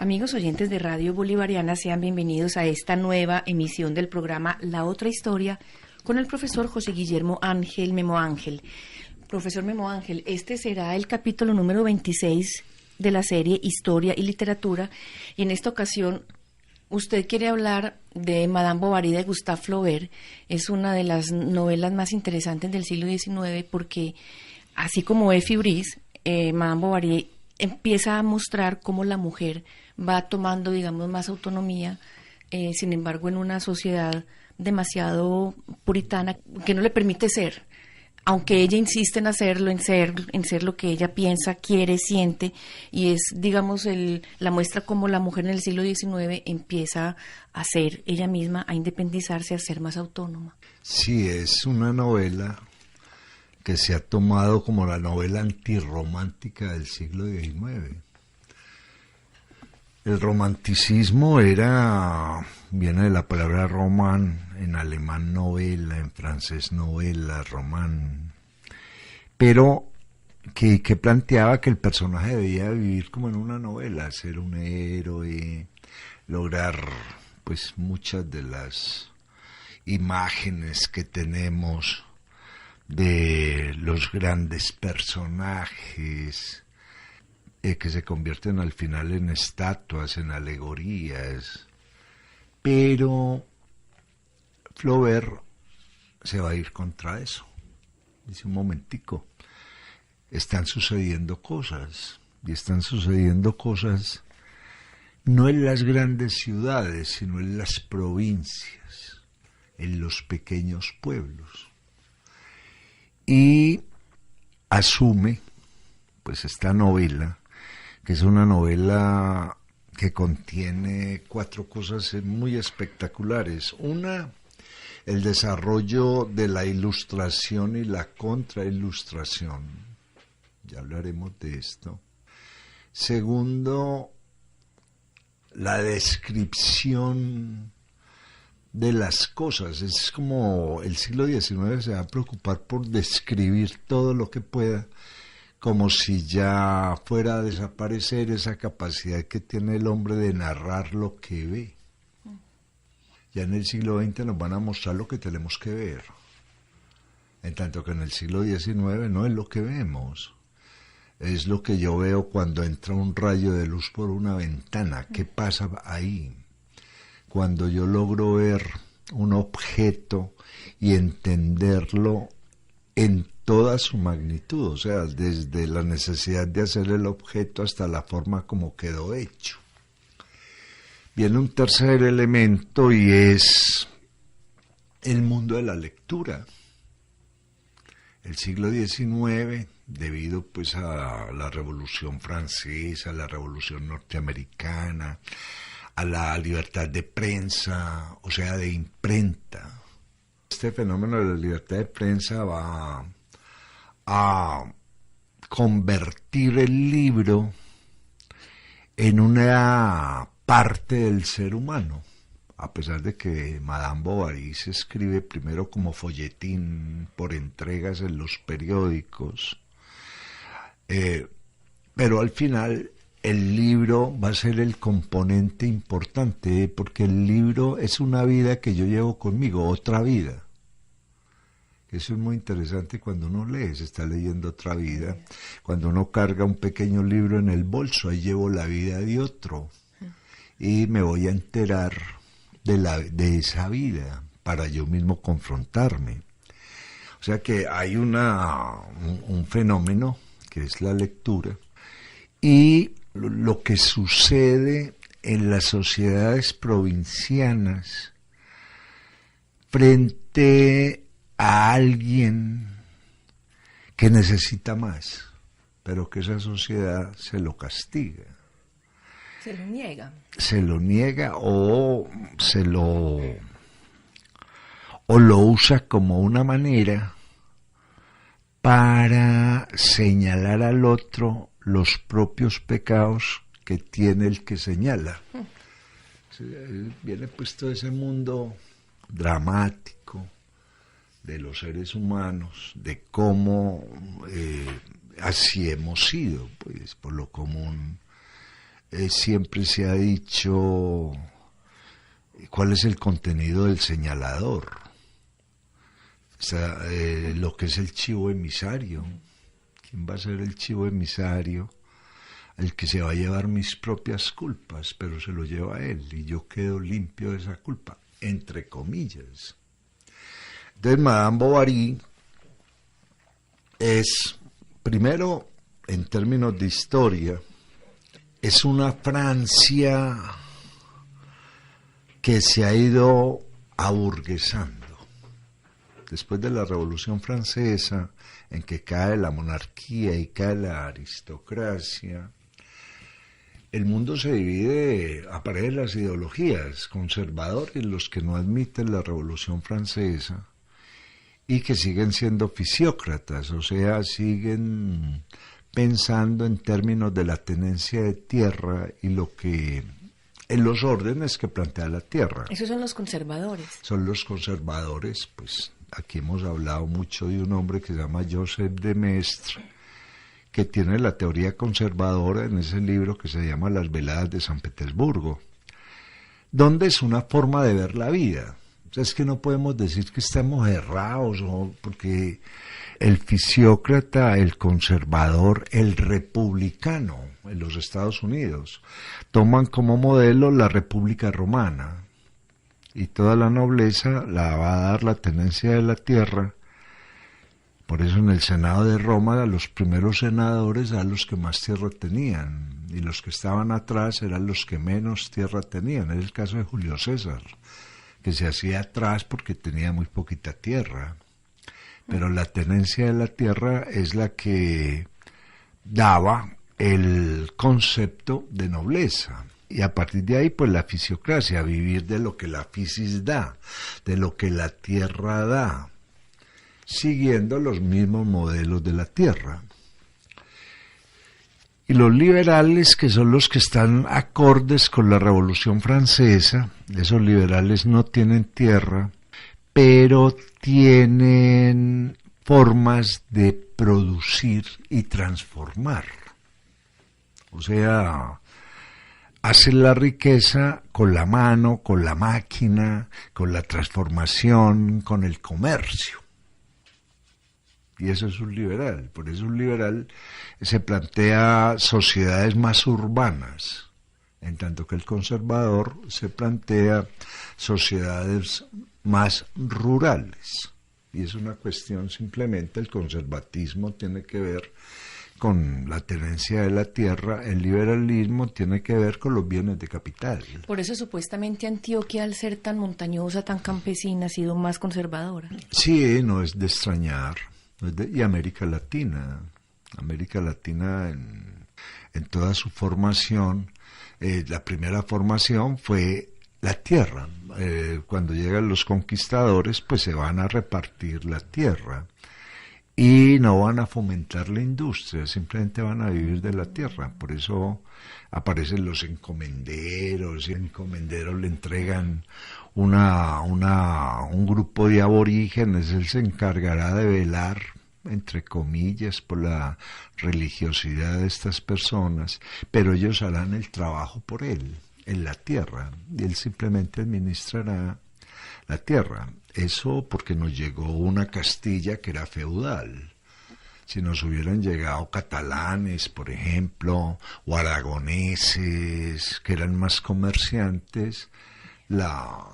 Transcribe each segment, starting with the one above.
Amigos oyentes de Radio Bolivariana, sean bienvenidos a esta nueva emisión del programa La Otra Historia con el profesor José Guillermo Ángel Memo Ángel. Profesor Memo Ángel, este será el capítulo número 26 de la serie Historia y Literatura, y en esta ocasión usted quiere hablar de Madame Bovary de Gustave Flaubert. Es una de las novelas más interesantes del siglo XIX porque, así como Effie Brice, Madame Bovary empieza a mostrar cómo la mujer va tomando, digamos, más autonomía, sin embargo, en una sociedad demasiado puritana que no le permite ser, aunque ella insiste en hacerlo, en ser lo que ella piensa, quiere, siente, y es, digamos, la muestra como la mujer en el siglo XIX empieza a ser ella misma, a independizarse, a ser más autónoma. Sí, es una novela que se ha tomado como la novela antirromántica del siglo XIX. El romanticismo viene de la palabra roman, en alemán novela, en francés novela, román, pero que planteaba que el personaje debía vivir como en una novela, ser un héroe, lograr pues muchas de las imágenes que tenemos de los grandes personajes, que se convierten al final en estatuas, en alegorías. Pero Flaubert se va a ir contra eso. Dice, un momentico, están sucediendo cosas, y están sucediendo cosas no en las grandes ciudades, sino en las provincias, en los pequeños pueblos. Y asume, pues, esta novela, que es una novela que contiene 4 cosas muy espectaculares. Una, el desarrollo de la ilustración y la contrailustración. Ya hablaremos de esto. Segundo, la descripción de las cosas. Es como el siglo XIX se va a preocupar por describir todo lo que pueda, como si ya fuera a desaparecer esa capacidad que tiene el hombre de narrar lo que ve. Ya en el siglo XX nos van a mostrar lo que tenemos que ver, en tanto que en el siglo XIX no es lo que vemos, es lo que yo veo cuando entra un rayo de luz por una ventana. ¿Qué pasa ahí? Cuando yo logro ver un objeto y entenderlo en toda su magnitud, o sea, desde la necesidad de hacer el objeto hasta la forma como quedó hecho. Viene un tercer elemento y es el mundo de la lectura. El siglo XIX, debido pues a la Revolución Francesa, a la Revolución Norteamericana, a la libertad de prensa, o sea, de imprenta. Este fenómeno de la libertad de prensa va a convertir el libro en una parte del ser humano, a pesar de que Madame Bovary se escribe primero como folletín por entregas en los periódicos, pero al final el libro va a ser el componente importante, porque el libro es una vida que yo llevo conmigo, otra vida. Eso es muy interesante cuando uno lee, se está leyendo otra vida. Cuando uno carga un pequeño libro en el bolso, ahí llevo la vida de otro. Y me voy a enterar de esa vida para yo mismo confrontarme. O sea que hay un fenómeno que es la lectura, y lo que sucede en las sociedades provincianas frente a alguien que necesita más, pero que esa sociedad se lo castiga. Se lo niega. Se lo niega o lo usa como una manera para señalar al otro los propios pecados que tiene el que señala. Viene pues todo ese mundo dramático de los seres humanos, de cómo así hemos sido, pues por lo común siempre se ha dicho cuál es el contenido del señalador, o sea, lo que es el chivo emisario. ¿Quién va a ser el chivo emisario? El que se va a llevar mis propias culpas, pero se lo lleva a él y yo quedo limpio de esa culpa, entre comillas. Entonces, Madame Bovary es, primero, en términos de historia, es una Francia que se ha ido aburguesando. Después de la Revolución Francesa, en que cae la monarquía y cae la aristocracia, el mundo se divide, aparecen las ideologías, conservadores, los que no admiten la Revolución Francesa, y que siguen siendo fisiócratas, o sea, siguen pensando en términos de la tenencia de tierra y lo que en los órdenes que plantea la tierra. Esos son los conservadores. Son los conservadores, pues aquí hemos hablado mucho de un hombre que se llama Joseph de Maistre, que tiene la teoría conservadora en ese libro que se llama Las Veladas de San Petersburgo, donde es una forma de ver la vida. O sea, es que no podemos decir que estamos errados, ¿no? Porque el fisiócrata, el conservador, el republicano en los Estados Unidos toman como modelo la República Romana y toda la nobleza la va a dar la tenencia de la tierra. Por eso en el Senado de Roma los primeros senadores eran los que más tierra tenían y los que estaban atrás eran los que menos tierra tenían. Es el caso de Julio César, que se hacía atrás porque tenía muy poquita tierra. Pero la tenencia de la tierra es la que daba el concepto de nobleza. Y a partir de ahí, pues la fisiocracia, vivir de lo que la fisis da, de lo que la tierra da, siguiendo los mismos modelos de la tierra. Y los liberales, que son los que están acordes con la Revolución Francesa, esos liberales no tienen tierra, pero tienen formas de producir y transformar. O sea, hacen la riqueza con la mano, con la máquina, con la transformación, con el comercio. Y eso es un liberal. Por eso un liberal se plantea sociedades más urbanas, en tanto que el conservador se plantea sociedades más rurales. Y es una cuestión simplemente, el conservatismo tiene que ver con la tenencia de la tierra, el liberalismo tiene que ver con los bienes de capital. Por eso supuestamente Antioquia, al ser tan montañosa, tan campesina, ha sido más conservadora. Sí, no es de extrañar. Y América Latina en toda su formación, la primera formación fue la tierra. Cuando llegan los conquistadores, pues se van a repartir la tierra y no van a fomentar la industria, simplemente van a vivir de la tierra. Por eso aparecen los encomenderos, y encomenderos le entregan un grupo de aborígenes, él se encargará de velar, entre comillas, por la religiosidad de estas personas, pero ellos harán el trabajo por él, en la tierra, y él simplemente administrará la tierra. Eso porque nos llegó una Castilla que era feudal. Si nos hubieran llegado catalanes, por ejemplo, o aragoneses, que eran más comerciantes, la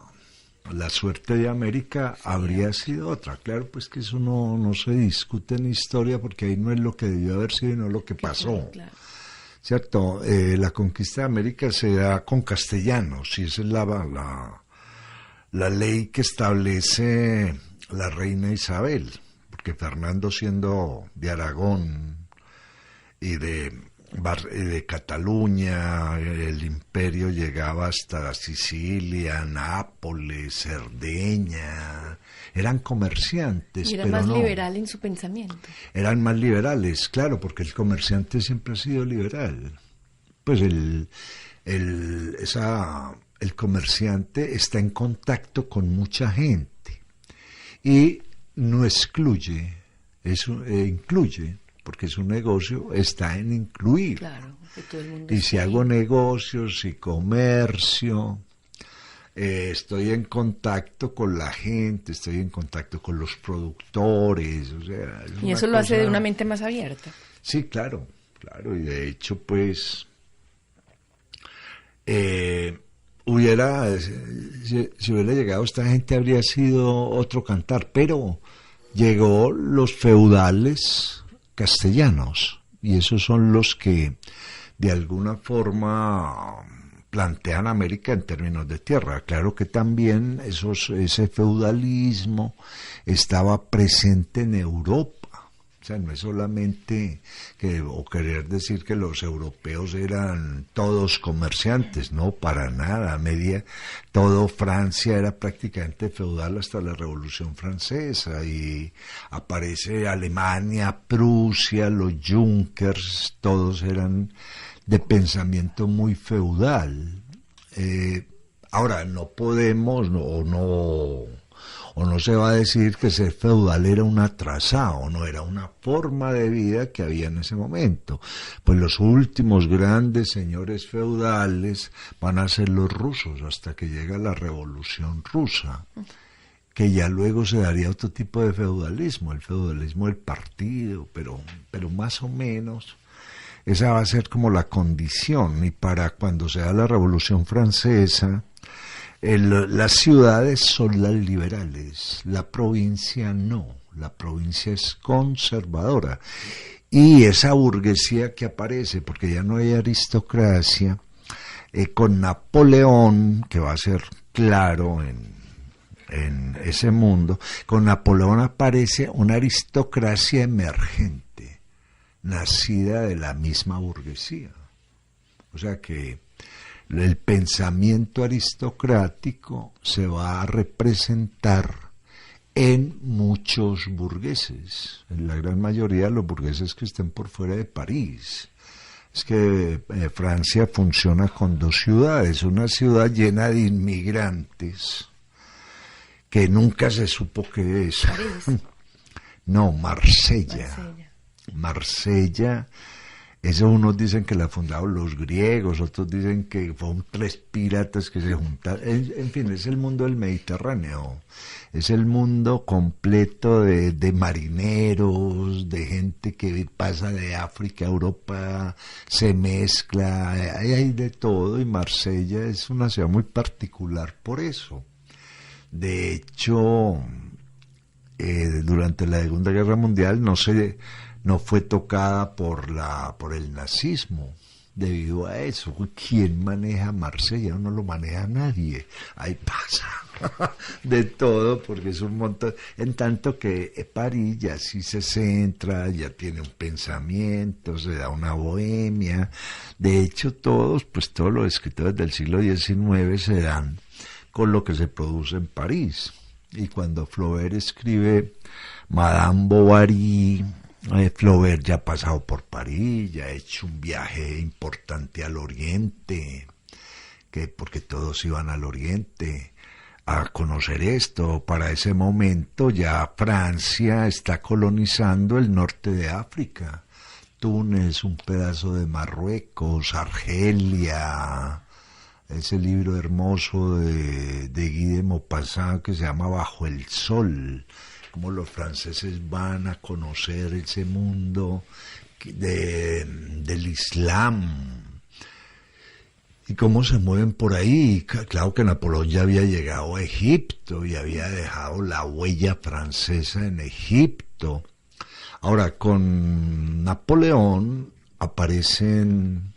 suerte de América habría sido otra. Claro, pues que eso no se discute en historia, porque ahí no es lo que debió haber sido, sino lo que pasó. Claro. ¿Cierto? La conquista de América se da con castellanos, y esa es la ley que establece la reina Isabel, porque Fernando, siendo de Aragón y de Cataluña, el imperio llegaba hasta Sicilia, Nápoles, Cerdeña, eran comerciantes. Y era pero más no, liberal en su pensamiento. Eran más liberales, claro, porque el comerciante siempre ha sido liberal. Pues el comerciante está en contacto con mucha gente y no excluye, eso incluye. porque su negocio está en incluir. Claro, que todo el mundo Y si hago negocios y comercio, estoy en contacto con la gente, estoy en contacto con los productores, o sea... Y eso lo hace de una mente más abierta. Sí, claro, y de hecho, pues... si hubiera llegado esta gente habría sido otro cantar, pero llegó los feudales castellanos, y esos son los que de alguna forma plantean América en términos de tierra. Claro que también ese feudalismo estaba presente en Europa. O sea, no es solamente querer decir que los europeos eran todos comerciantes, no, para nada. Todo Francia era prácticamente feudal hasta la Revolución Francesa, y aparece Alemania, Prusia, los Junkers, todos eran de pensamiento muy feudal. Ahora, no podemos, o no se va a decir que ser feudal era un atrasado, no, era una forma de vida que había en ese momento. Pues los últimos grandes señores feudales van a ser los rusos, hasta que llega la Revolución Rusa, que ya luego se daría otro tipo de feudalismo, el feudalismo del partido, pero más o menos esa va a ser como la condición. Y para cuando se da la Revolución Francesa, las ciudades son las liberales, la provincia no, la provincia es conservadora. Y esa burguesía que aparece, porque ya no hay aristocracia, con Napoleón, que va a ser claro en ese mundo, con Napoleón aparece una aristocracia emergente, nacida de la misma burguesía. O sea que el pensamiento aristocrático se va a representar en muchos burgueses, en la gran mayoría de los burgueses que estén por fuera de París. Es que Francia funciona con dos ciudades, una ciudad llena de inmigrantes, que nunca se supo qué es. París. No, Marsella, eso unos dicen que la fundaron los griegos, otros dicen que fueron 3 piratas que se juntaron. En fin, es el mundo del Mediterráneo, es el mundo completo de marineros, de gente que pasa de África a Europa, se mezcla, hay de todo, y Marsella es una ciudad muy particular por eso. De hecho, durante la Segunda Guerra Mundial no fue tocada por el nazismo, debido a eso. ¿Quién maneja Marsella? No lo maneja nadie. Ahí pasa de todo, porque es un montón. En tanto que París ya sí se centra, ya tiene un pensamiento, se da una bohemia. De hecho, todos los escritores del siglo XIX se dan con lo que se produce en París. Y cuando Flaubert escribe Madame Bovary, Flaubert ya ha pasado por París, ya ha hecho un viaje importante al Oriente, porque todos iban al Oriente a conocer esto. Para ese momento ya Francia está colonizando el norte de África, Túnez, un pedazo de Marruecos, Argelia, ese libro hermoso de Guy de Maupassant que se llama Bajo el Sol, cómo los franceses van a conocer ese mundo del Islam y cómo se mueven por ahí. Claro que Napoleón ya había llegado a Egipto y había dejado la huella francesa en Egipto. Ahora, con Napoleón aparecen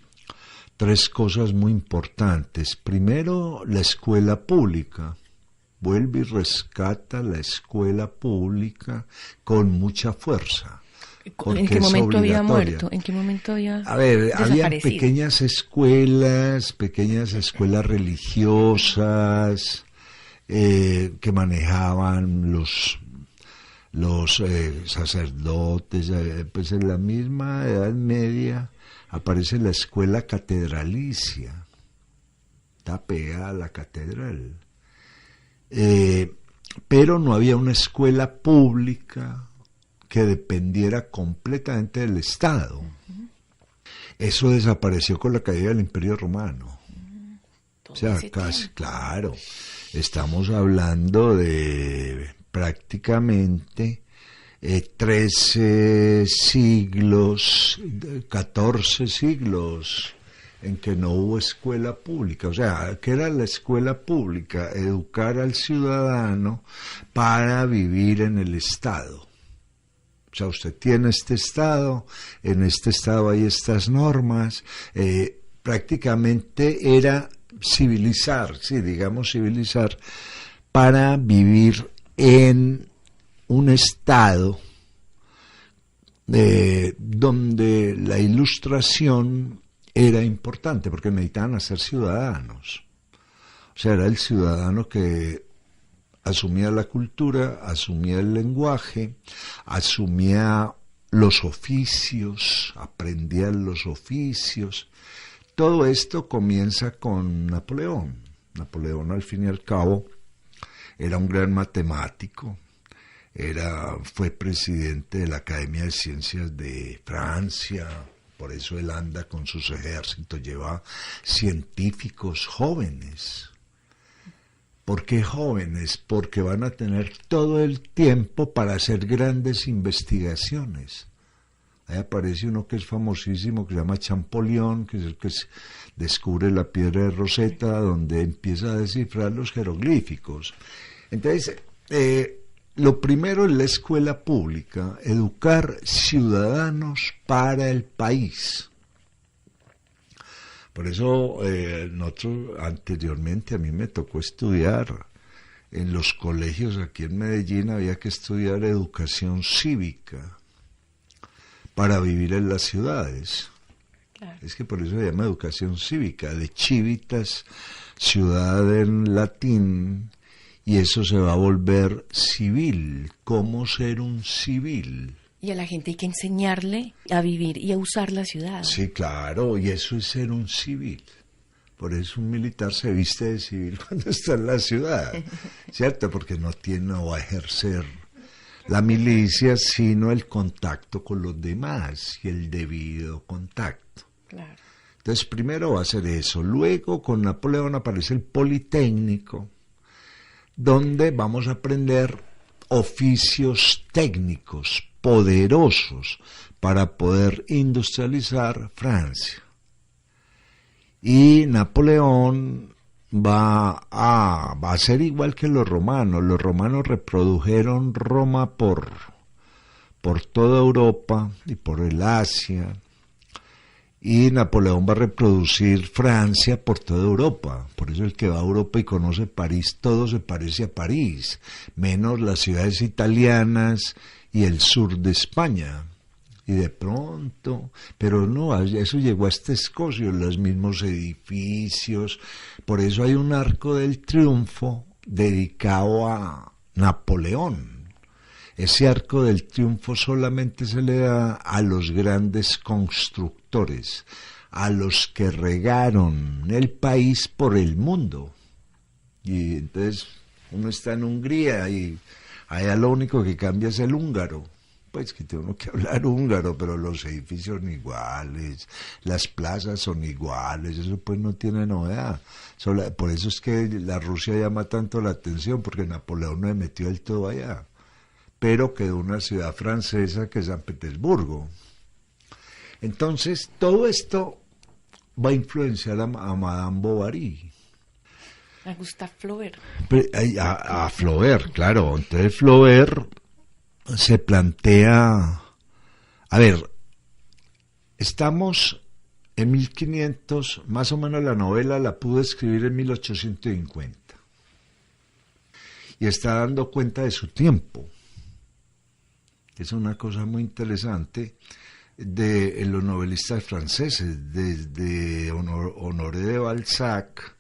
3 cosas muy importantes. Primero, la escuela pública. Vuelve y rescata la escuela pública con mucha fuerza. ¿En qué momento había muerto? ¿En qué momento había había pequeñas escuelas religiosas que manejaban los sacerdotes. Pues en la misma Edad Media aparece la escuela catedralicia, está pegada a la catedral. Pero no había una escuela pública que dependiera completamente del Estado. Eso desapareció con la caída del Imperio Romano. O sea, casi, claro, estamos hablando de prácticamente 13 siglos, 14 siglos en que no hubo escuela pública. O sea, ¿qué era la escuela pública? Educar al ciudadano para vivir en el Estado. O sea, usted tiene este Estado, en este Estado hay estas normas, prácticamente era civilizar, sí, digamos civilizar, para vivir en un Estado donde la ilustración era importante, porque necesitaban hacer ciudadanos. O sea, era el ciudadano que asumía la cultura, asumía el lenguaje, asumía los oficios, aprendía los oficios. Todo esto comienza con Napoleón. Napoleón, al fin y al cabo, era un gran matemático, fue presidente de la Academia de Ciencias de Francia, por eso él anda con sus ejércitos, lleva científicos jóvenes. ¿Por qué jóvenes? Porque van a tener todo el tiempo para hacer grandes investigaciones. Ahí aparece uno que es famosísimo, que se llama Champollion, que es el que descubre la piedra de Rosetta, donde empieza a descifrar los jeroglíficos. Entonces, lo primero es la escuela pública, educar ciudadanos para el país. Por eso nosotros anteriormente a mí me tocó estudiar en los colegios aquí en Medellín, había que estudiar educación cívica para vivir en las ciudades. Claro. Es que por eso se llama educación cívica, de civitas, ciudad en latín, y eso se va a volver civil. ¿Cómo ser un civil? Y a la gente hay que enseñarle a vivir y a usar la ciudad. Sí, claro, y eso es ser un civil. Por eso un militar se viste de civil cuando está en la ciudad, ¿cierto? Porque no va a ejercer la milicia, sino el contacto con los demás y el debido contacto. Claro. Entonces, primero va a ser eso. Luego, con Napoleón aparece el Politécnico, donde vamos a aprender oficios técnicos poderosos para poder industrializar Francia. Y Napoleón va a ser igual que los romanos. Los romanos reprodujeron Roma por toda Europa y por el Asia. Y Napoleón va a reproducir Francia por toda Europa. Por eso el que va a Europa y conoce París, todo se parece a París, menos las ciudades italianas y el sur de España. Y de pronto, pero no, eso llegó hasta Escocia, los mismos edificios. Por eso hay un arco del triunfo dedicado a Napoleón. Ese arco del triunfo solamente se le da a los grandes constructores, a los que regaron el país por el mundo. Y entonces uno está en Hungría y allá lo único que cambia es el húngaro. Pues que tengo que hablar húngaro, pero los edificios son iguales, las plazas son iguales, eso pues no tiene novedad. Por eso es que la Rusia llama tanto la atención, porque Napoleón no se metió del todo allá. Pero quedó una ciudad francesa que es San Petersburgo. Entonces, todo esto va a influenciar a Madame Bovary. A Gustave Flaubert. A Flaubert, claro. Entonces Flaubert se plantea... A ver, estamos en 1500, más o menos la novela la pudo escribir en 1850. Y está dando cuenta de su tiempo. Es una cosa muy interesante de los novelistas franceses, desde Honoré de Balzac,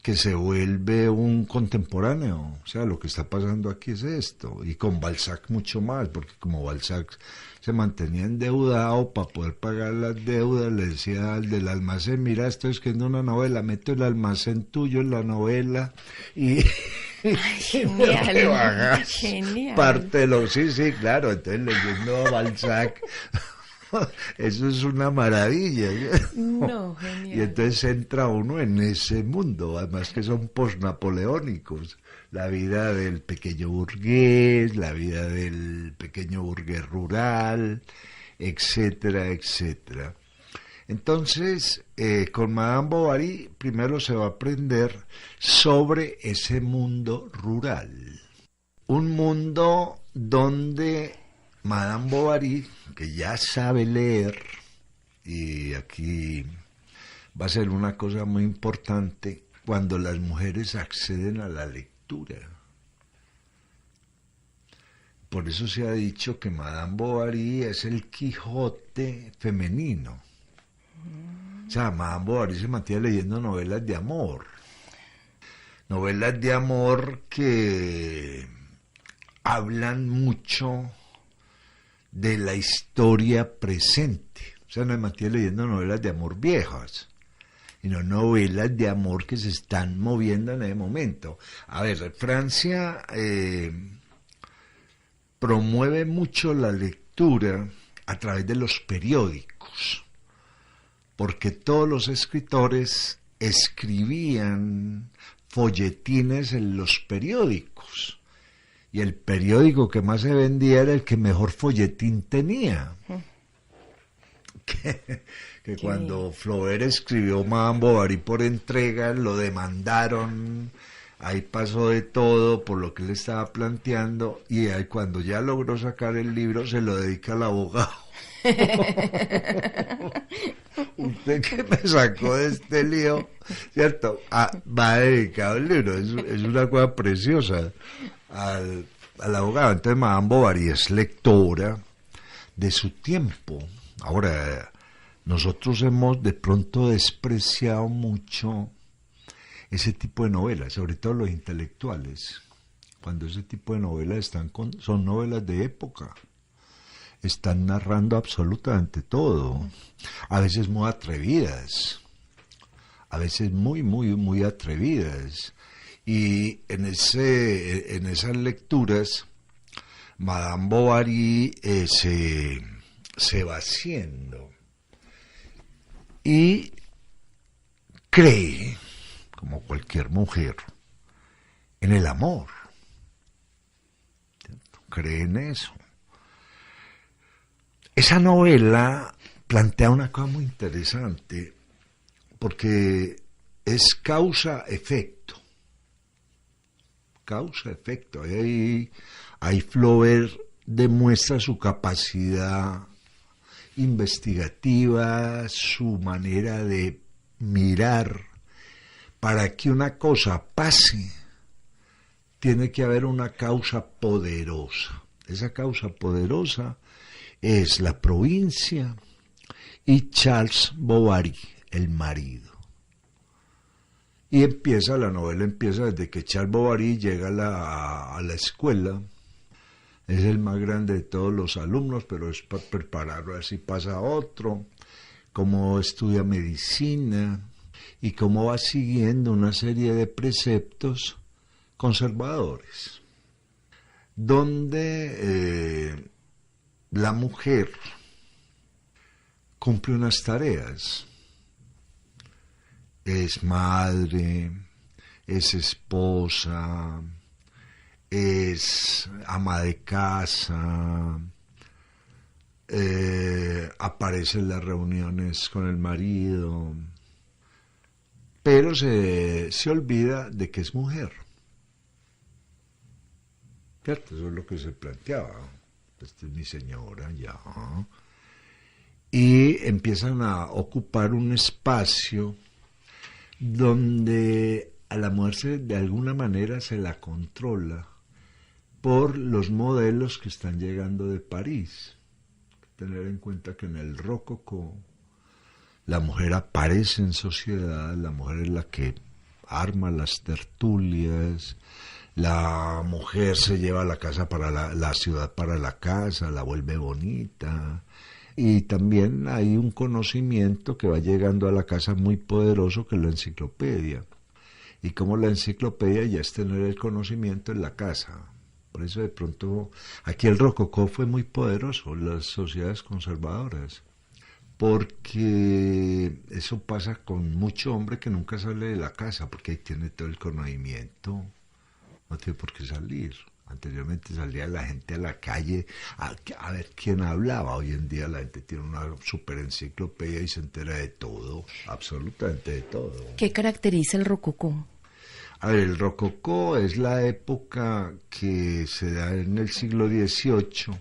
que se vuelve un contemporáneo. O sea, lo que está pasando aquí es esto, y con Balzac mucho más, porque como Balzac se mantenía endeudado, para poder pagar las deudas le decía al del almacén: mira, estoy escribiendo una novela, meto el almacén tuyo en la novela, y Ay, genial, bajas genial. parte de lo... Sí, sí, claro, entonces leyendo a Balzac, eso es una maravilla. No, Y genial. entonces entra uno en ese mundo, además que son posnapoleónicos. La vida del pequeño burgués, la vida del pequeño burgués rural, etcétera, etcétera. Entonces, con Madame Bovary primero se va a aprender sobre ese mundo rural. Un mundo donde Madame Bovary, que ya sabe leer, y aquí va a ser una cosa muy importante, cuando las mujeres acceden a la lectura. Por eso se ha dicho que Madame Bovary es el Quijote femenino. O sea, Madame Bovary se mantiene leyendo novelas de amor. Novelas de amor que hablan mucho de la historia presente. O sea, no se mantiene leyendo novelas de amor viejas, sino novelas de amor que se están moviendo en ese momento. A ver, Francia promueve mucho la lectura a través de los periódicos, porque todos los escritores escribían folletines en los periódicos, y el periódico que más se vendía era el que mejor folletín tenía. Que cuando Flaubert escribió Madame Bovary por entrega, lo demandaron, ahí pasó de todo por lo que él estaba planteando, y ahí cuando ya logró sacar el libro se lo dedica al abogado. Usted que me sacó de este lío, ¿cierto? Va dedicado el libro, es una cosa preciosa al abogado. Entonces Madame Bovary es lectora de su tiempo. Ahora, nosotros hemos de pronto despreciado mucho ese tipo de novelas, sobre todo los intelectuales, cuando ese tipo de novelas son novelas de época, están narrando absolutamente todo, a veces muy atrevidas, a veces muy, muy, muy atrevidas, y en esas lecturas Madame Bovary se va haciendo y cree, como cualquier mujer, en el amor, ¿cierto? Cree en eso. Esa novela plantea una cosa muy interesante, porque es causa-efecto. Causa-efecto. Ahí Flaubert demuestra su capacidad investigativa, su manera de mirar. Para que una cosa pase, tiene que haber una causa poderosa. Esa causa poderosa es la provincia y Charles Bovary, el marido. Y la novela empieza desde que Charles Bovary llega a la escuela. Es el más grande de todos los alumnos, pero es para prepararlo a ver si pasa otro, cómo estudia medicina y cómo va siguiendo una serie de preceptos conservadores, donde la mujer cumple unas tareas. Es madre, es esposa, es ama de casa, aparece en las reuniones con el marido, pero se olvida de que es mujer. ¿Cierto? Eso es lo que se planteaba. Esta es mi señora, ya. Y empiezan a ocupar un espacio donde a la mujer de alguna manera se la controla por los modelos que están llegando de París. Tener en cuenta que en el rococó la mujer aparece en sociedad, la mujer es la que arma las tertulias, la mujer se lleva la casa para la ciudad para la casa, la vuelve bonita, y también hay un conocimiento que va llegando a la casa muy poderoso, que es la enciclopedia. y como la enciclopedia ya es tener el conocimiento en la casa. Por eso de pronto aquí el rococó fue muy poderoso, las sociedades conservadoras, porque eso pasa con mucho hombre que nunca sale de la casa, porque ahí tiene todo el conocimiento, no tiene por qué salir. Anteriormente salía la gente a la calle a ver quién hablaba. Hoy en día la gente tiene una super enciclopedia y se entera de todo, absolutamente de todo. ¿Qué caracteriza el rococó? A ver, el rococó es la época que se da en el siglo XVIII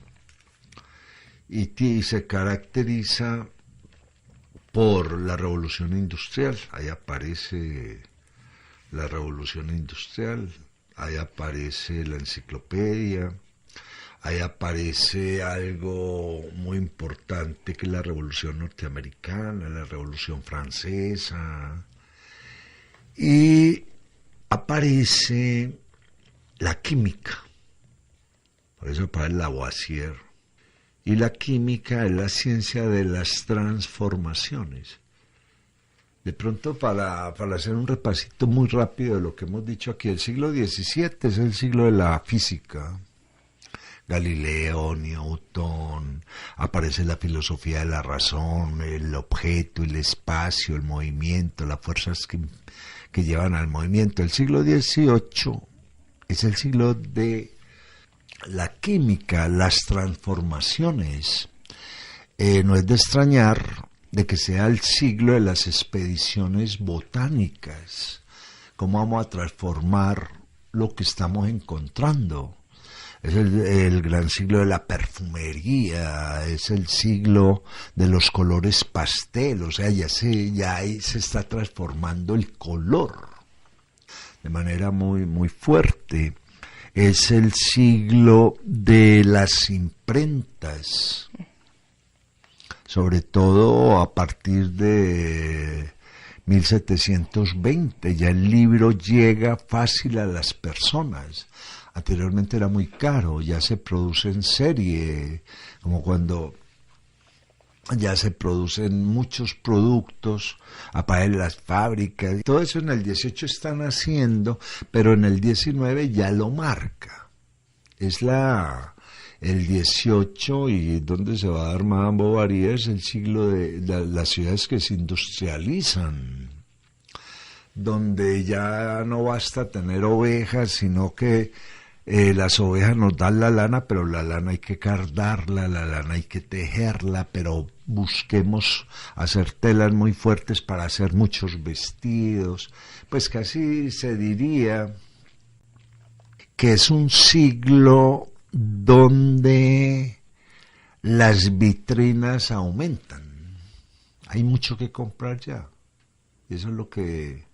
y se caracteriza por la revolución industrial. Ahí aparece la revolución industrial. Ahí aparece la enciclopedia, ahí aparece algo muy importante que es la Revolución Norteamericana, la Revolución Francesa, y aparece la química, por eso aparece Lavoisier, y la química es la ciencia de las transformaciones. De pronto, para hacer un repasito muy rápido de lo que hemos dicho aquí, el siglo XVII es el siglo de la física. Galileo, Newton, aparece la filosofía de la razón, el objeto, el espacio, el movimiento, las fuerzas que llevan al movimiento. El siglo XVIII es el siglo de la química, las transformaciones. No es de extrañar de que sea el siglo de las expediciones botánicas, cómo vamos a transformar lo que estamos encontrando. Es el gran siglo de la perfumería, es el siglo de los colores pastel, o sea, ya ahí se está transformando el color de manera muy, muy fuerte. Es el siglo de las imprentas, sobre todo a partir de 1720, ya el libro llega fácil a las personas. Anteriormente era muy caro, ya se produce en serie, como cuando ya se producen muchos productos, aparecen las fábricas, todo eso en el 18 están haciendo, pero en el 19 ya lo marca. Es el 18 y donde se va a dar Madame Bovary, es el siglo de las ciudades que se industrializan, donde ya no basta tener ovejas, sino que las ovejas nos dan la lana, pero la lana hay que cardarla, la lana hay que tejerla, pero busquemos hacer telas muy fuertes para hacer muchos vestidos. Pues casi se diría que es un siglo donde las vitrinas aumentan. Hay mucho que comprar ya. Y eso es lo que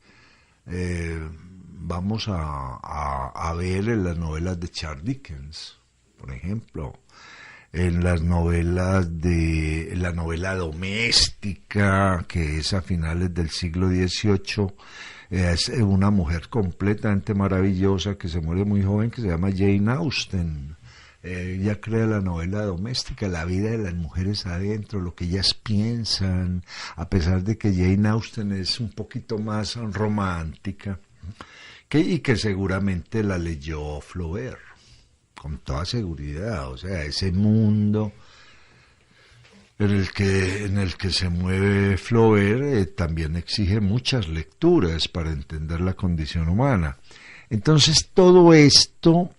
vamos a ver en las novelas de Charles Dickens, por ejemplo, en las novelas en la novela doméstica, que es a finales del siglo XVIII, es una mujer completamente maravillosa que se muere muy joven, que se llama Jane Austen. Ella crea la novela doméstica, la vida de las mujeres adentro, lo que ellas piensan, a pesar de que Jane Austen es un poquito más romántica, y que seguramente la leyó Flaubert, con toda seguridad. O sea, ese mundo en el que se mueve Flaubert también exige muchas lecturas para entender la condición humana. Entonces todo esto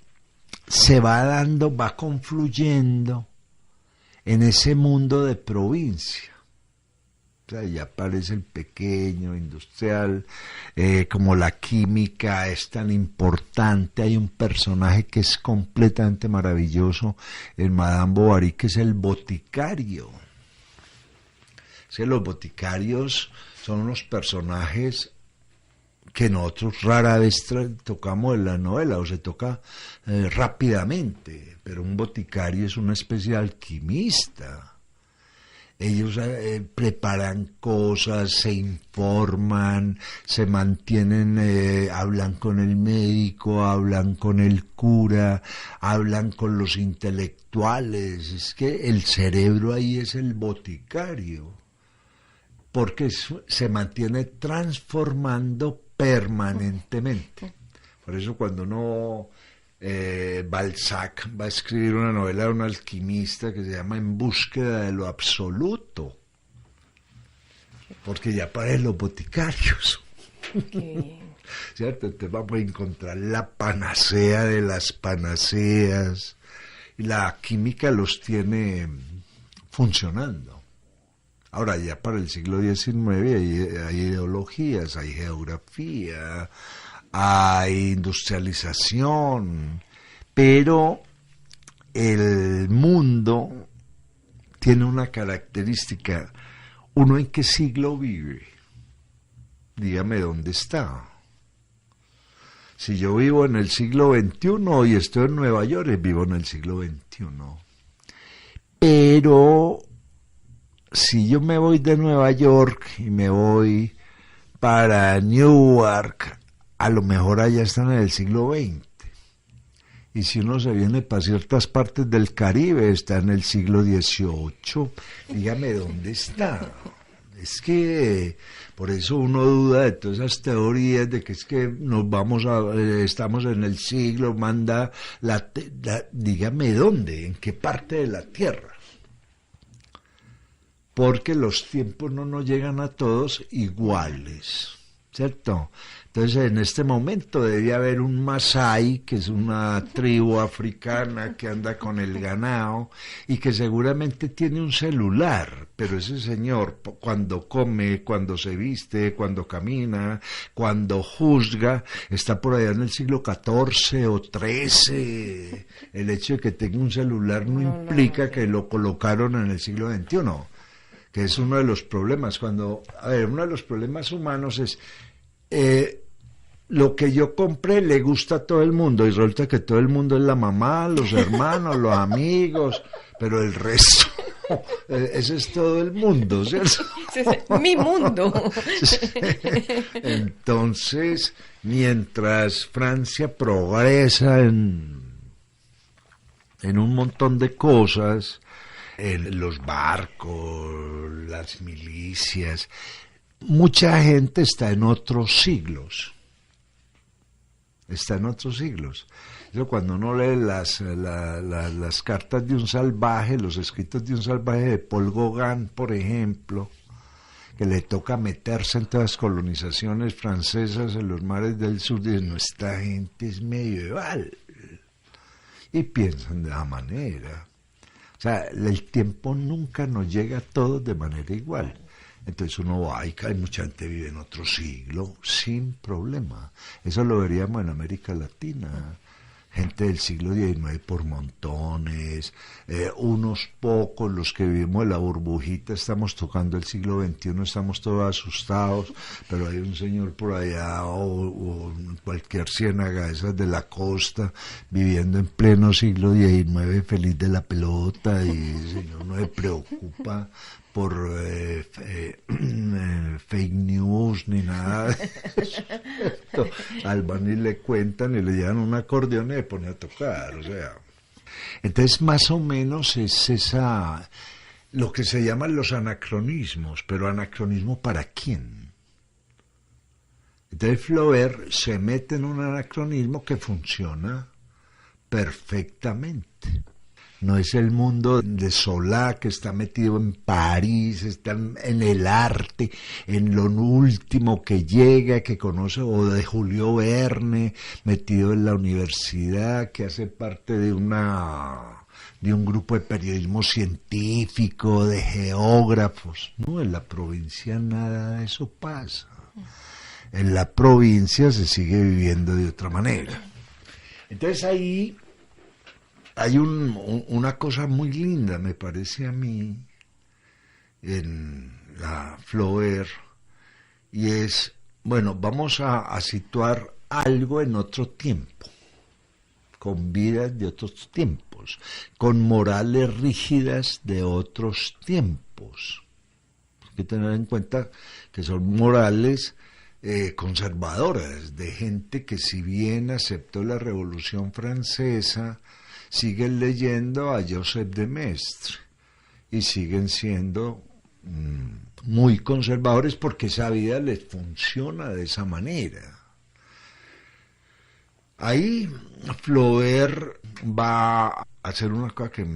se va dando, va confluyendo en ese mundo de provincia. O sea, ya aparece el pequeño industrial, como la química es tan importante. Hay un personaje que es completamente maravilloso en Madame Bovary, que es el boticario. O sea, los boticarios son unos personajes que nosotros rara vez tocamos en la novela, o se toca rápidamente, pero un boticario es una especie de alquimista. Ellos preparan cosas, se informan, se mantienen, hablan con el médico, hablan con el cura, hablan con los intelectuales. Es que el cerebro ahí es el boticario, porque se mantiene transformando permanentemente. Por eso cuando uno, Balzac va a escribir una novela de un alquimista que se llama En búsqueda de lo absoluto, porque ya para los boticarios. ¿Cierto? Entonces vamos a encontrar la panacea de las panaceas, y la química los tiene funcionando. Ahora ya para el siglo XIX hay ideologías, hay geografía, hay industrialización, pero el mundo tiene una característica. ¿Uno en qué siglo vive? Dígame dónde está. Si yo vivo en el siglo XXI y estoy en Nueva York, vivo en el siglo XXI. Pero si yo me voy de Nueva York y me voy para Newark, a lo mejor allá están en el siglo XX. Y si uno se viene para ciertas partes del Caribe, está en el siglo XVIII. Dígame dónde está. Es que por eso uno duda de todas esas teorías de que es que estamos en el siglo, dígame dónde, en qué parte de la Tierra. Porque los tiempos no nos llegan a todos iguales, ¿cierto? Entonces en este momento debía haber un Masái, que es una tribu africana que anda con el ganado y que seguramente tiene un celular, pero ese señor cuando come, cuando se viste, cuando camina, cuando juzga, está por allá en el siglo XIV o XIII. El hecho de que tenga un celular no implica que lo colocaron en el siglo XXI, que es uno de los problemas. Uno de los problemas humanos es... lo que yo compré le gusta a todo el mundo y resulta que todo el mundo es la mamá, los hermanos, los amigos, pero el resto, ese es todo el mundo, ¿cierto? Ese es mi mundo. Entonces, mientras Francia progresa en un montón de cosas, en los barcos, las milicias, mucha gente está en otros siglos. Está en otros siglos. Eso cuando uno lee las cartas de un salvaje, los escritos de un salvaje de Paul Gauguin, por ejemplo, que le toca meterse en todas las colonizaciones francesas en los mares del sur, dicen, nuestra gente es medieval. Y piensan de la manera. O sea, el tiempo nunca nos llega a todos de manera igual. Entonces uno va y hay mucha gente que vive en otro siglo sin problema. Eso lo veríamos en América Latina. Gente del siglo XIX por montones, unos pocos, los que vivimos en la burbujita, estamos tocando el siglo XXI, estamos todos asustados, pero hay un señor por allá o cualquier ciénaga esas de la costa, viviendo en pleno siglo XIX, feliz de la pelota, y el señor no se preocupa por fake news ni nada de eso. Al van y le cuentan y le llevan un acordeón y le pone a tocar, o sea. Entonces más o menos es lo que se llaman los anacronismos, pero anacronismo ¿para quién? Entonces Flaubert se mete en un anacronismo que funciona perfectamente. No es el mundo de Solá, que está metido en París, está en el arte, en lo último que llega, que conoce, o de Julio Verne, metido en la universidad, que hace parte de un grupo de periodismo científico, de geógrafos. No, en la provincia nada de eso pasa. En la provincia se sigue viviendo de otra manera. Entonces ahí hay una cosa muy linda, me parece a mí, en la Flaubert, y es, bueno, vamos a situar algo en otro tiempo, con vidas de otros tiempos, con morales rígidas de otros tiempos. Hay que tener en cuenta que son morales conservadoras, de gente que si bien aceptó la Revolución Francesa, siguen leyendo a Joseph de Maistre y siguen siendo muy conservadores porque esa vida les funciona de esa manera. Ahí Flaubert va a hacer una cosa que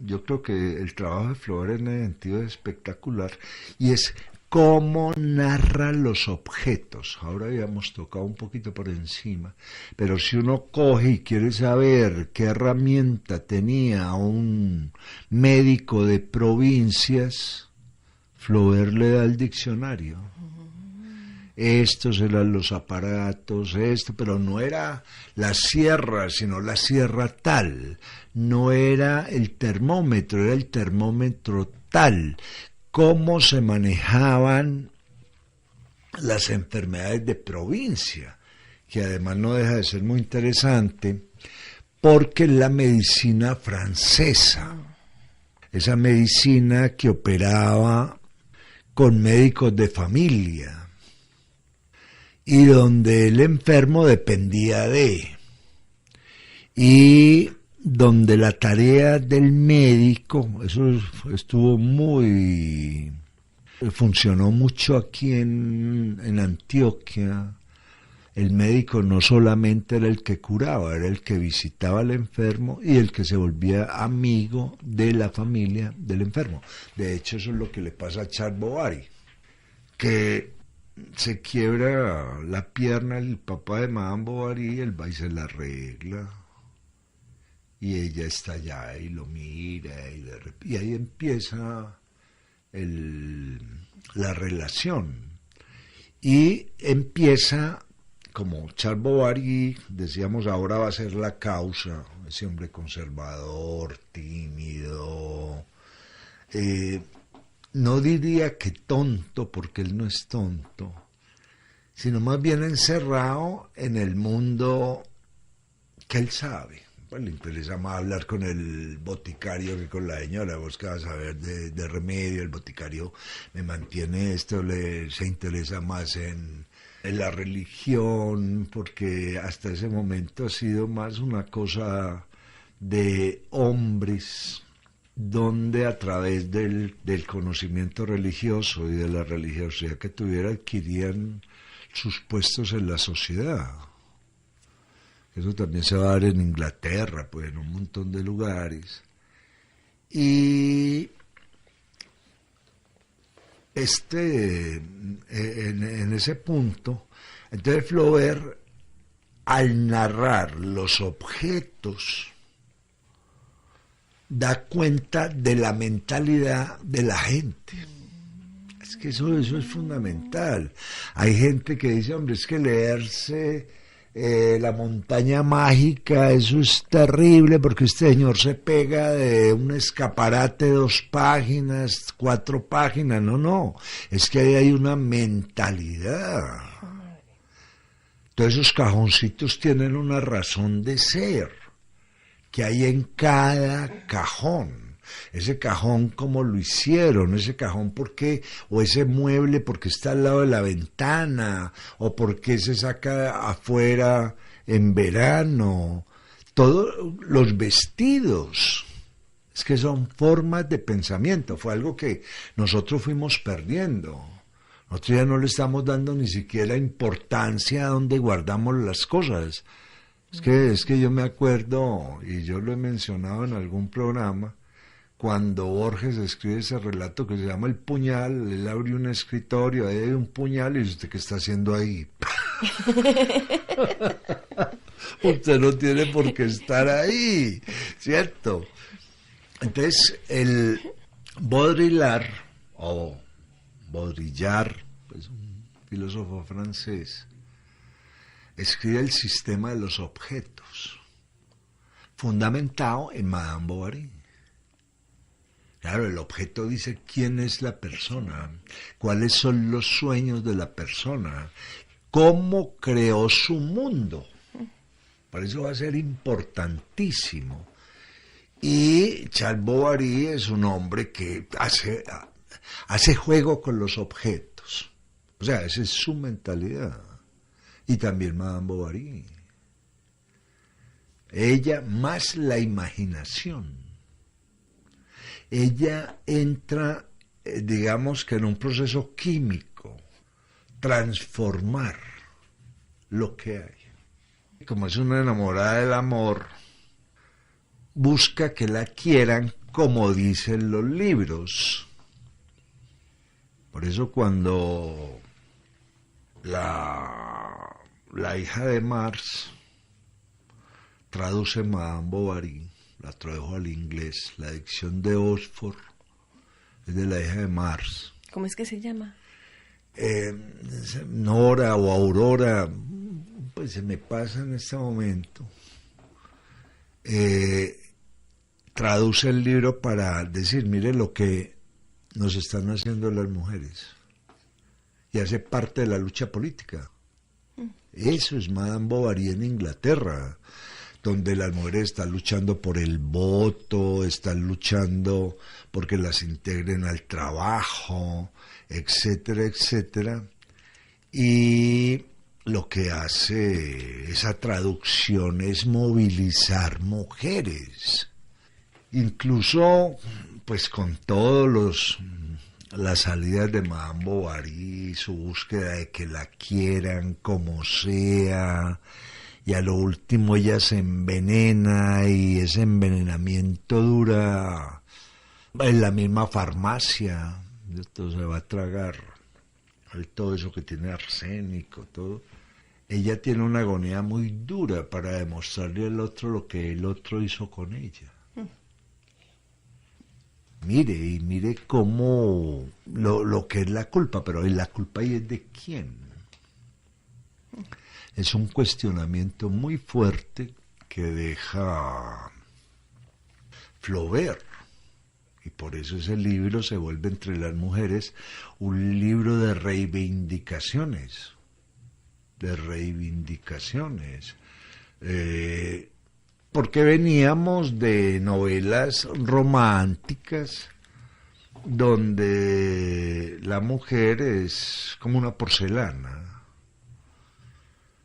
yo creo que el trabajo de Flaubert en ese sentido es espectacular, y es cómo narra los objetos. Ahora habíamos tocado un poquito por encima, pero si uno coge y quiere saber qué herramienta tenía un médico de provincias, Flaubert le da el diccionario. Estos eran los aparatos, pero no era la sierra, sino la sierra tal. No era el termómetro, era el termómetro tal. Cómo se manejaban las enfermedades de provincia, que además no deja de ser muy interesante, porque la medicina francesa, esa medicina que operaba con médicos de familia, y donde el enfermo dependía de, y donde la tarea del médico, eso funcionó mucho aquí en Antioquia. El médico no solamente era el que curaba, era el que visitaba al enfermo y el que se volvía amigo de la familia del enfermo. De hecho, eso es lo que le pasa a Charles Bovary, que se quiebra la pierna el papá de Madame Bovary, él va y se la arregla, y ella está allá y lo mira, y ahí empieza la relación, y empieza, como Charles Bovary, decíamos, ahora va a ser la causa, ese hombre conservador, tímido, no diría que tonto, porque él no es tonto, sino más bien encerrado en el mundo que él sabe. Pues le interesa más hablar con el boticario que con la señora. Vos que vas a ver de remedio, el boticario me mantiene esto, se interesa más en la religión, porque hasta ese momento ha sido más una cosa de hombres, donde a través del conocimiento religioso y de la religiosidad que tuviera adquirían sus puestos en la sociedad. Eso también se va a dar en Inglaterra, pues en un montón de lugares. Y en ese punto, entonces Flaubert, al narrar los objetos, da cuenta de la mentalidad de la gente. Es que eso es fundamental. Hay gente que dice, hombre, es que leerse La montaña mágica, eso es terrible, porque este señor se pega de un escaparate 2 páginas, 4 páginas. No, es que ahí hay una mentalidad. Todos esos cajoncitos tienen una razón de ser que hay en cada cajón. Ese cajón, ¿cómo lo hicieron? Ese cajón, ¿por qué? O ese mueble, ¿porque está al lado de la ventana? ¿O por qué se saca afuera en verano? Todos los vestidos. Es que son formas de pensamiento. Fue algo que nosotros fuimos perdiendo. Nosotros ya no le estamos dando ni siquiera importancia a donde guardamos las cosas. Es que yo me acuerdo, y yo lo he mencionado en algún programa, cuando Borges escribe ese relato que se llama El puñal, él abre un escritorio, ahí hay un puñal, y dice, ¿usted qué está haciendo ahí? Usted no tiene por qué estar ahí, ¿cierto? Entonces, el Baudrillard, o Baudrillard, pues un filósofo francés, escribe el sistema de los objetos, fundamentado en Madame Bovary. Claro, el objeto dice quién es la persona, cuáles son los sueños de la persona, cómo creó su mundo. Por eso va a ser importantísimo. Y Charles Bovary es un hombre que hace juego con los objetos. O sea, esa es su mentalidad. Y también Madame Bovary. Ella más la imaginación. Ella entra digamos que en un proceso químico, transformar lo que hay. Como es una enamorada del amor, busca que la quieran como dicen los libros. Por eso cuando la hija de Mars traduce Madame Bovary, la tradujo al inglés, la dicción de Oxford es de la hija de Mars. ¿Cómo es que se llama? Nora o Aurora, pues se me pasa en este momento. Traduce el libro para decir, mire lo que nos están haciendo las mujeres. Y hace parte de la lucha política. Eso es Madame Bovary en Inglaterra, donde las mujeres están luchando por el voto, están luchando porque las integren al trabajo, etcétera, etcétera. Y lo que hace esa traducción es movilizar mujeres. Incluso, pues con todos las salidas de Madame Bovary, su búsqueda de que la quieran como sea, y a lo último ella se envenena y ese envenenamiento dura en la misma farmacia, esto se va a tragar todo eso que tiene arsénico, todo. Ella tiene una agonía muy dura para demostrarle al otro lo que el otro hizo con ella. Mire cómo lo que es la culpa, pero la culpa ahí es de quién. Es un cuestionamiento muy fuerte que deja Flaubert, y por eso ese libro se vuelve entre las mujeres un libro de reivindicaciones, porque veníamos de novelas románticas donde la mujer es como una porcelana,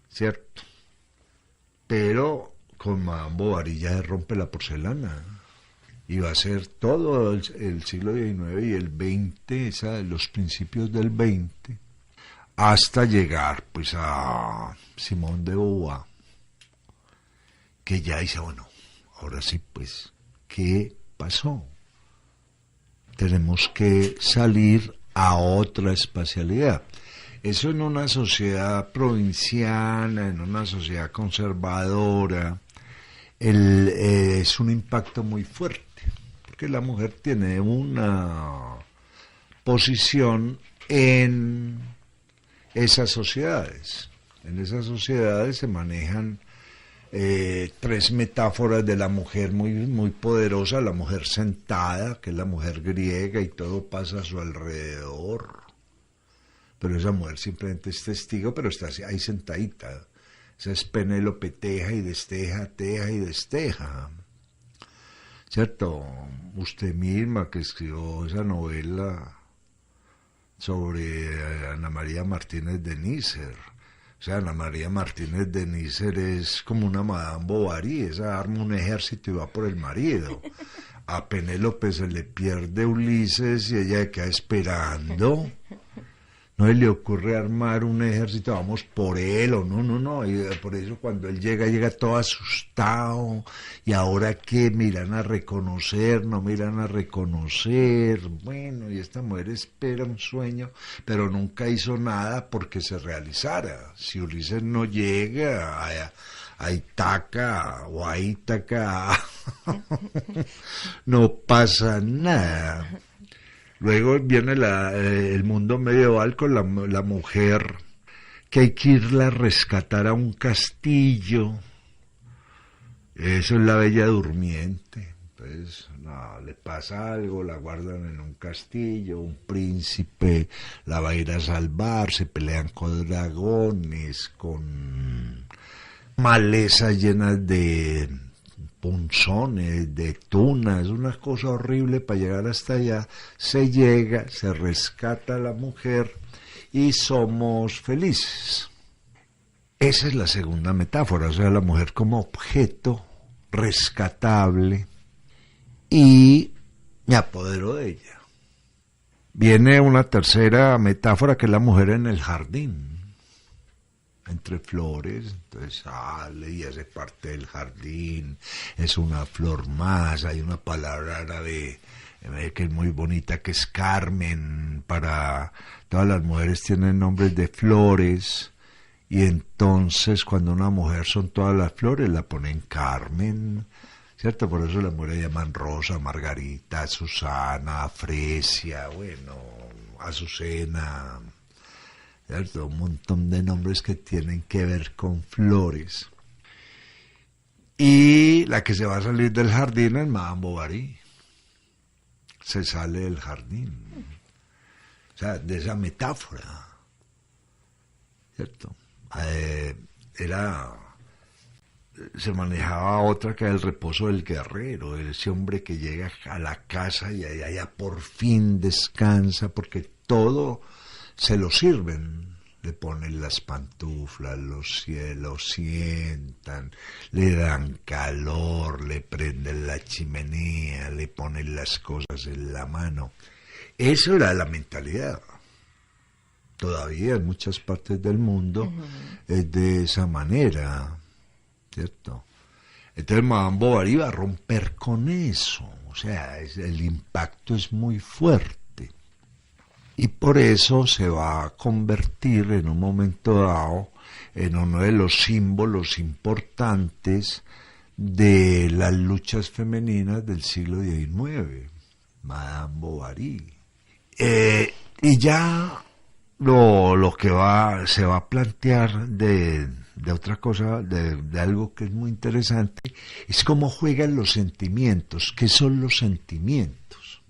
¿cierto? Pero con Madame Bovary ya se rompe la porcelana y va a ser todo el siglo XIX y el XX, los principios del XX, hasta llegar pues a Simone de Beauvoir, que ya dice, bueno, ahora sí pues, ¿qué pasó? Tenemos que salir a otra espacialidad. Eso en una sociedad provinciana, en una sociedad conservadora, es un impacto muy fuerte, porque la mujer tiene una posición en esas sociedades. En esas sociedades se manejan tres metáforas de la mujer muy, muy poderosa: la mujer sentada, que es la mujer griega y todo pasa a su alrededor, pero esa mujer simplemente es testigo, pero está ahí sentadita. Esa es Penélope, teja y desteja, teja y desteja, ¿cierto? Usted misma que escribió esa novela sobre Ana María Martínez de Nícer. O sea, Ana María Martínez de Nícer es como una Madame Bovary, esa arma un ejército y va por el marido. A Penélope se le pierde Ulises y ella queda esperando. No le ocurre armar un ejército, vamos por él, o no. Y por eso cuando él llega todo asustado. Y ahora qué, me irán a reconocer, no me irán a reconocer. Bueno, y esta mujer espera un sueño, pero nunca hizo nada porque se realizara. Si Ulises no llega a Ítaca o a Ítaca, no pasa nada. Luego viene el mundo medieval con la mujer que hay que irla a rescatar a un castillo. Eso es la Bella Durmiente. Entonces, le pasa algo, la guardan en un castillo, un príncipe la va a ir a salvar, se pelean con dragones, con malezas llenas de punzones, de tunas, una cosa horrible para llegar hasta allá. Se llega, se rescata a la mujer y somos felices. Esa es la segunda metáfora, o sea, la mujer como objeto rescatable, y me apodero de ella. Viene una tercera metáfora que es la mujer en el jardín, entre flores. Entonces sale y hace parte del jardín, es una flor más. Hay una palabra árabe que es muy bonita, que es Carmen. Para todas las mujeres tienen nombres de flores, y entonces cuando una mujer son todas las flores la ponen Carmen, ¿cierto? Por eso las mujeres llaman Rosa, Margarita, Susana, Fresia, bueno, Azucena, ¿cierto? Un montón de nombres que tienen que ver con flores. Y la que se va a salir del jardín es Madame Bovary. Se sale del jardín. O sea, de esa metáfora, ¿cierto? Se manejaba otra que era el reposo del guerrero, ese hombre que llega a la casa y allá por fin descansa, porque todo se lo sirven. Le ponen las pantuflas, lo sientan, le dan calor, le prenden la chimenea, le ponen las cosas en la mano. Eso era la mentalidad. Todavía en muchas partes del mundo es de esa manera, ¿cierto? Entonces Madame Bovary va a romper con eso, o sea, el impacto es muy fuerte. Y por eso se va a convertir en un momento dado en uno de los símbolos importantes de las luchas femeninas del siglo XIX, Madame Bovary. Y ya lo que se va a plantear de otra cosa, de algo que es muy interesante, es cómo juegan los sentimientos. ¿Qué son los sentimientos?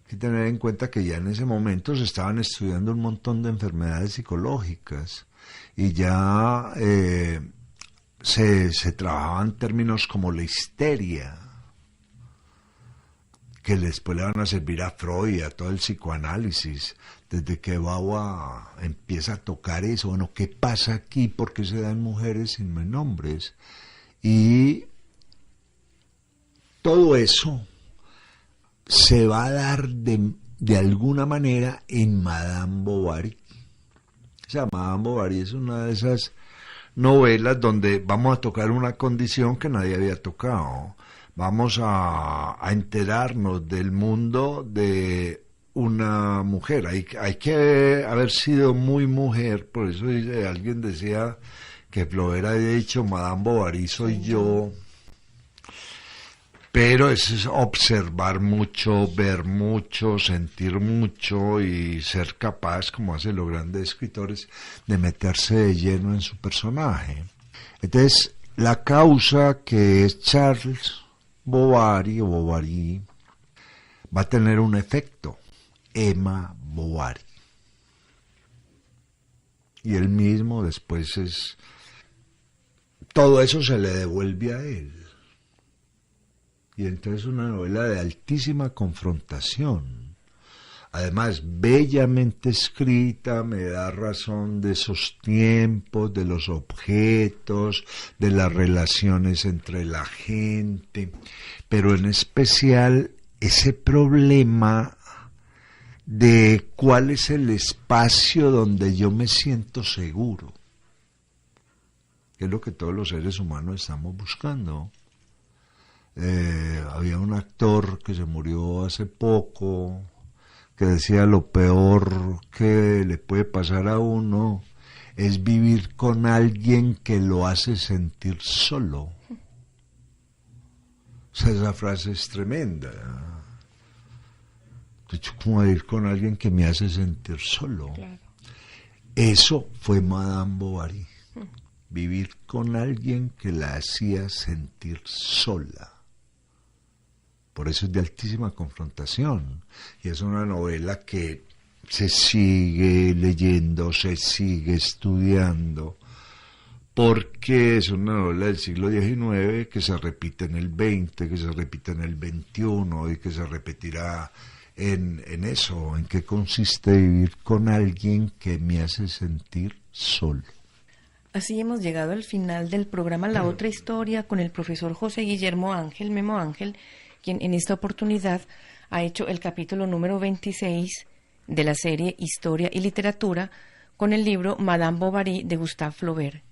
Hay que tener en cuenta que ya en ese momento se estaban estudiando un montón de enfermedades psicológicas y ya se trabajaban términos como la histeria, que después le van a servir a Freud y a todo el psicoanálisis. Desde que Bauer empieza a tocar eso, bueno, ¿qué pasa aquí? ¿Por qué se dan mujeres sin nombres? Y todo eso se va a dar de alguna manera en Madame Bovary. O sea, Madame Bovary es una de esas novelas donde vamos a tocar una condición que nadie había tocado. Vamos a enterarnos del mundo de una mujer. Hay que haber sido muy mujer, por eso alguien decía que Flaubert había dicho Madame Bovary soy yo. Pero es observar mucho, ver mucho, sentir mucho y ser capaz, como hacen los grandes escritores, de meterse de lleno en su personaje. Entonces, la causa que es Charles Bovary o Bovary va a tener un efecto, Emma Bovary. Y él mismo después todo eso se le devuelve a él. Y entonces una novela de altísima confrontación, además bellamente escrita, me da razón de esos tiempos, de los objetos, de las relaciones entre la gente, pero en especial ese problema de cuál es el espacio donde yo me siento seguro, que es lo que todos los seres humanos estamos buscando. Había un actor que se murió hace poco que decía lo peor que le puede pasar a uno es vivir con alguien que lo hace sentir solo. O sea, esa frase es tremenda. Yo como vivir con alguien que me hace sentir solo. Claro. Eso fue Madame Bovary. Vivir con alguien que la hacía sentir sola. Por eso es de altísima confrontación. Y es una novela que se sigue leyendo, se sigue estudiando, porque es una novela del siglo XIX que se repite en el XX, que se repite en el XXI y que se repetirá en eso, en qué consiste vivir con alguien que me hace sentir solo. Así hemos llegado al final del programa La Otra Historia con el profesor José Guillermo Ángel, Memo Ángel, quien en esta oportunidad ha hecho el capítulo número 26 de la serie Historia y Literatura con el libro Madame Bovary de Gustave Flaubert.